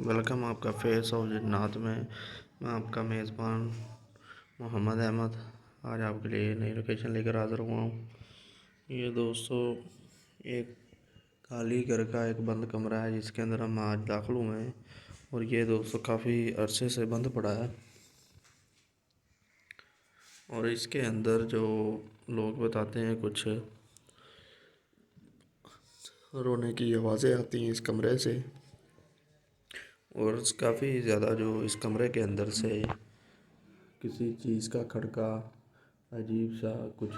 Welcome आपका face of जन्नत में। मैं आपका मेज़बान मोहम्मद अहमद आज आपके लिए नई लोकेशन लेकर हाज़िर हुआ हूँ। ये दोस्तों एक खाली घर का एक बंद कमरा है जिसके अंदर हम आज दाखिल हुए हैं और ये दोस्तों काफ़ी अरसे से बंद पड़ा है और इसके अंदर जो लोग बताते हैं कुछ रोने की आवाज़ें आती हैं इस कमरे से और काफ़ी ज़्यादा जो इस कमरे के अंदर से किसी चीज़ का खड़का अजीब सा कुछ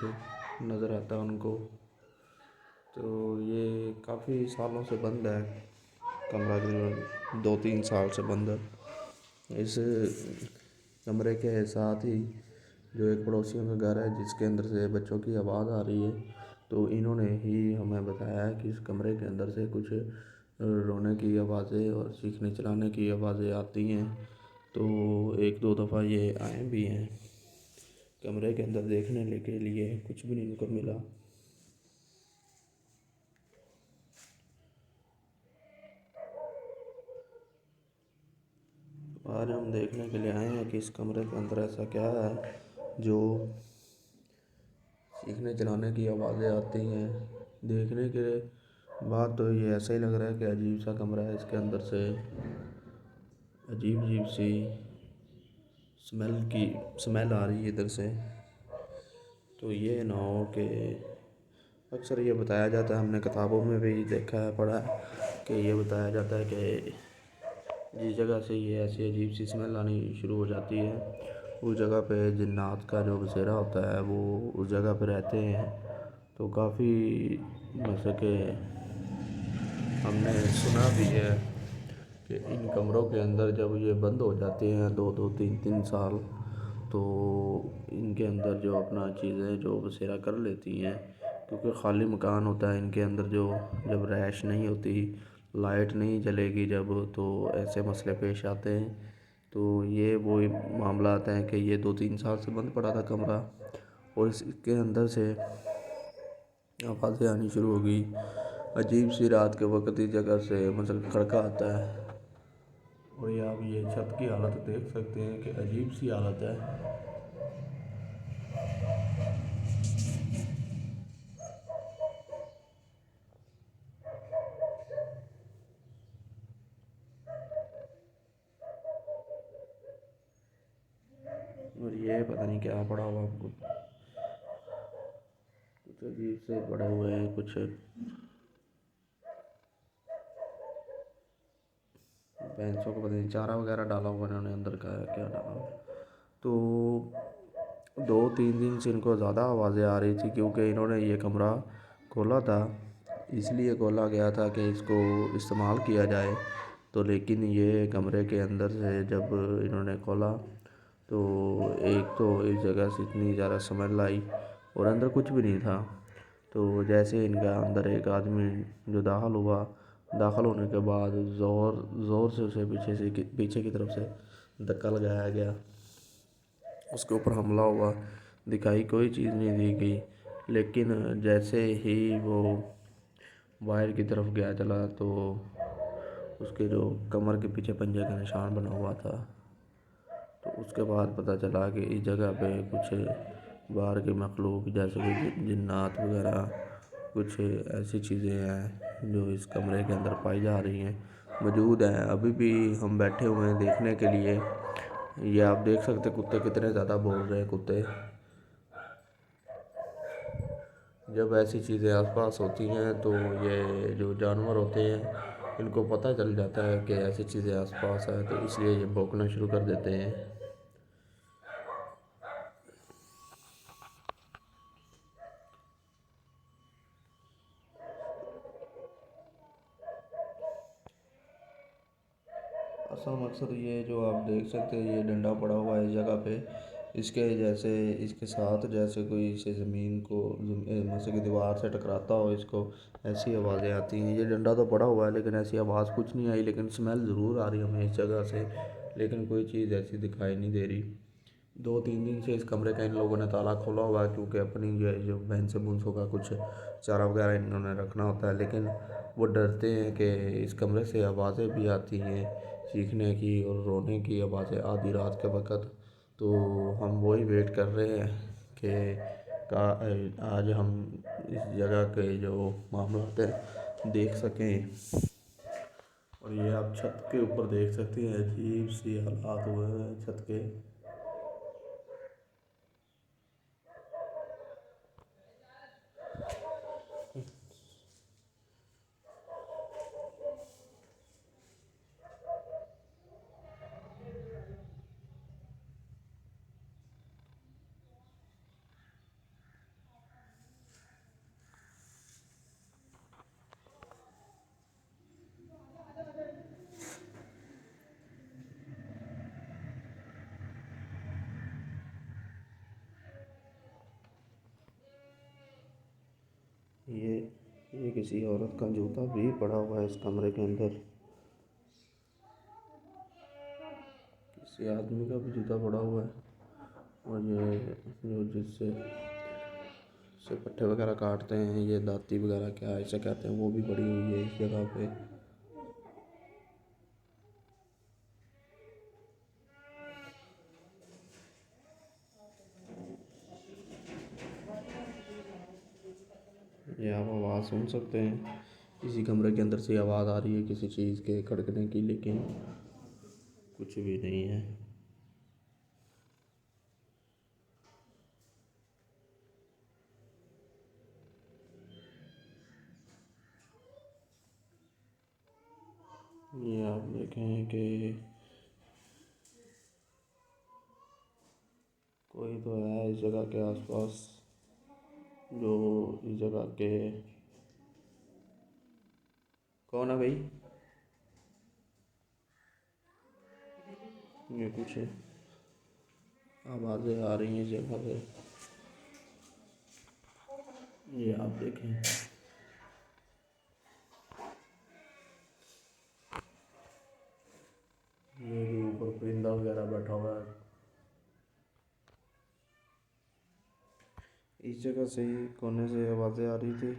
नज़र आता है उनको। तो ये काफ़ी सालों से बंद है कमरा, तकरीबन 2-3 साल से बंद है। इस कमरे के साथ ही जो एक पड़ोसियों का घर है जिसके अंदर से बच्चों की आवाज़ आ रही है, तो इन्होंने ही हमें बताया है कि इस कमरे के अंदर से कुछ रोने की आवाज़ें और चीखने चिल्लाने की आवाज़ें आती हैं। तो एक दो दफ़ा ये आए भी हैं कमरे के अंदर देखने के लिए, कुछ भी नहीं इनको मिला। आज हम देखने के लिए आए हैं कि इस कमरे के अंदर ऐसा क्या है जो चीखने चिल्लाने की आवाज़ें आती हैं। देखने के बाद तो ये ऐसा ही लग रहा है कि अजीब सा कमरा है, इसके अंदर से अजीब अजीब सी स्मेल आ रही है इधर से। तो ये ना हो कि अक्सर ये बताया जाता है, हमने किताबों में भी देखा है, पढ़ा है कि ये बताया जाता है कि जिस जगह से ये ऐसी अजीब सी स्मेल आनी शुरू हो जाती है उस जगह पे जिन्नात का जो बसेरा होता है वो उस जगह पे रहते हैं। तो काफ़ी जैसे कि हमने सुना भी है कि इन कमरों के अंदर जब ये बंद हो जाते हैं 2-2 3-3 साल, तो इनके अंदर जो अपना चीज़ें जो बसेरा कर लेती हैं, क्योंकि ख़ाली मकान होता है इनके अंदर, जो जब रैश नहीं होती, लाइट नहीं जलेगी जब, तो ऐसे मसले पेश आते हैं। तो ये वो मामला आता है कि ये 2-3 साल से बंद पड़ा था कमरा और इसके अंदर से आवाज़ें आनी शुरू हो गई अजीब सी। रात के वक्त इस जगह से मतलब खड़का आता है और ये आप ये छत की हालत देख सकते हैं कि अजीब सी हालत है। और ये पता नहीं क्या पड़ा हुआ, आपको कुछ अजीब से पड़े हुए हैं, कुछ भैंसों को पता नहीं चारा वगैरह डाला हुआ इन्होंने अंदर का है, क्या डाला हुआ। तो 2-3 दिन से इनको ज़्यादा आवाज़ें आ रही थी क्योंकि इन्होंने ये कमरा खोला था, इसलिए खोला गया था कि इसको इस्तेमाल किया जाए। तो लेकिन ये कमरे के अंदर से जब इन्होंने खोला तो एक तो इस जगह से इतनी ज़्यादा स्मेल आई और अंदर कुछ भी नहीं था। तो जैसे इनका अंदर एक आदमी जो दाखिल होने के बाद ज़ोर ज़ोर से उसे पीछे की तरफ से धक्का लगाया गया, उसके ऊपर हमला हुआ, दिखाई कोई चीज़ नहीं दी गई। लेकिन जैसे ही वो बाहर की तरफ गया चला तो उसके जो कमर के पीछे पंजे का निशान बना हुआ था। तो उसके बाद पता चला कि इस जगह पे कुछ बाहर के मखलूक जैसे कोई जिन्नात वगैरह कुछ ऐसी चीज़ें हैं जो इस कमरे के अंदर पाई जा रही हैं, मौजूद हैं। अभी भी हम बैठे हुए हैं देखने के लिए। ये आप देख सकते कुत्ते कितने ज़्यादा बोल रहे हैं कुत्ते। जब ऐसी चीज़ें आसपास होती हैं तो ये जो जानवर होते हैं इनको पता चल जाता है कि ऐसी चीज़ें आसपास है, तो इसलिए ये भौंकना शुरू कर देते हैं। असल मकसद ये जो आप देख सकते हैं ये डंडा पड़ा हुआ है इस जगह पे, इसके जैसे इसके साथ जैसे कोई इसे ज़मीन को जैसे कि दीवार से टकराता हो, इसको ऐसी आवाज़ें आती हैं। ये डंडा तो पड़ा हुआ है लेकिन ऐसी आवाज़ कुछ नहीं आई, लेकिन स्मेल ज़रूर आ रही है हमें इस जगह से, लेकिन कोई चीज़ ऐसी दिखाई नहीं दे रही। 2-3 दिन से इस कमरे का इन लोगों ने ताला खोला हुआ है क्योंकि अपनी जो है जो भैंसे भूंसों का कुछ चारा वगैरह इन्होंने रखना होता है, लेकिन वो डरते हैं कि इस कमरे से आवाज़ें भी आती हैं, चीखने की और रोने की आवाज़ें आधी रात के वक़्त। तो हम वही वेट कर रहे हैं कि का आज हम इस जगह के जो मामलात हैं देख सकें। और ये आप छत के ऊपर देख सकते हैं, अजीब सी हालात हुए हैं छत के। ये ये किसी औरत का जूता भी पड़ा हुआ है इस कमरे के अंदर। किसी आदमी का भी जूता पड़ा हुआ है। और ये जो जिससे पट्टे वगैरह काटते हैं, ये दाती वगैरह क्या ऐसे कहते हैं, वो भी पड़ी हुई है इस जगह पे। ये आप आवाज़ सुन सकते हैं, किसी कमरे के अंदर से आवाज़ आ रही है किसी चीज़ के खड़कने की, लेकिन कुछ भी नहीं है। ये आप देखें कि कोई तो है इस जगह के आसपास, जो इस जगह के। कौन है भाई? ये कुछ आवाज़ें आ रही हैं इस जगह पे। ये आप देखें, ये भी ऊपर परिंदा वगैरह बैठा हुआ है। इस जगह से ही कोने से आवाज़ें आ रही थी।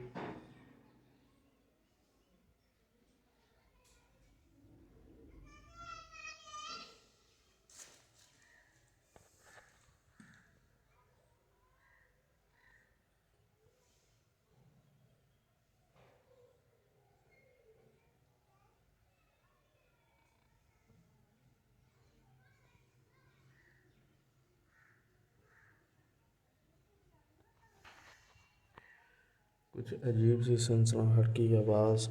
कुछ अजीब सी सनसनाहट की आवाज़।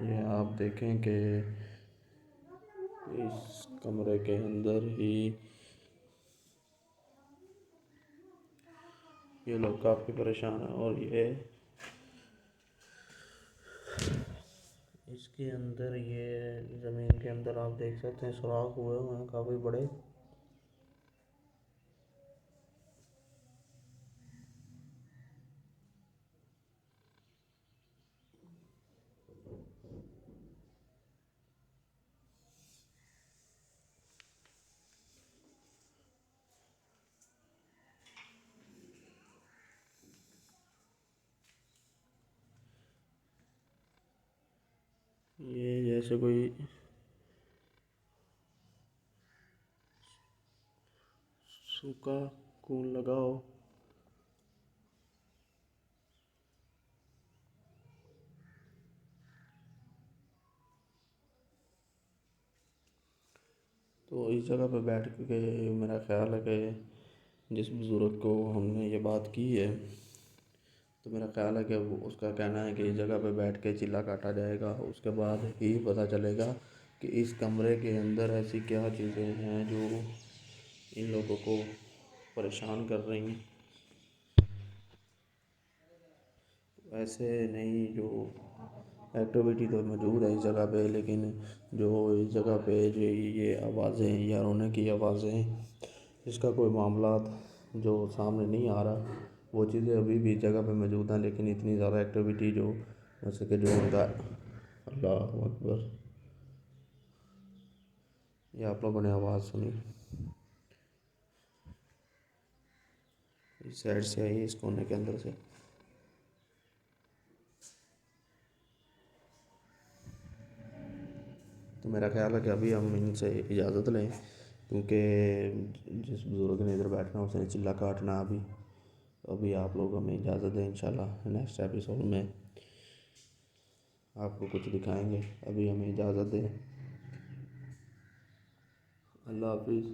ये आप देखें कि इस कमरे के अंदर ही ये लोग काफ़ी परेशान हैं। और ये इसके अंदर, ये ज़मीन के अंदर आप देख सकते हैं सुराख हुए हुए हैं काफ़ी बड़े। ये जैसे कोई सूखा खून लगा हो। तो इस जगह पर बैठ के मेरा ख़्याल है कि जिस बुज़ुर्ग को हमने ये बात की है, तो मेरा ख़्याल है कि वो, उसका कहना है कि इस जगह पे बैठ के चिल्ला काटा जाएगा। उसके बाद ही पता चलेगा कि इस कमरे के अंदर ऐसी क्या चीज़ें हैं जो इन लोगों को परेशान कर रही हैं। ऐसे नहीं, जो एक्टिविटी तो मौजूद है इस जगह पे, लेकिन जो इस जगह पे जो ये आवाज़ें या रोने की आवाज़ें, इसका कोई मामला जो सामने नहीं आ रहा। वो चीज़ें अभी भी इस जगह पे मौजूद हैं, लेकिन इतनी ज़्यादा एक्टिविटी जो जैसे कि जो उनका अल्लाह अकबर, ये आप लोगों ने आवाज़ सुनी, इस साइड से आई इस कोने के अंदर से। तो मेरा ख्याल है कि अभी हम इनसे इजाज़त लें, क्योंकि जिस बुज़ुर्ग ने इधर बैठना उसने चिल्ला काटना। अभी आप लोग हमें इजाज़त दें, इंशाल्लाह नेक्स्ट एपिसोड में आपको कुछ दिखाएंगे। अभी हमें इजाज़त दें, अल्लाह हाफिज़।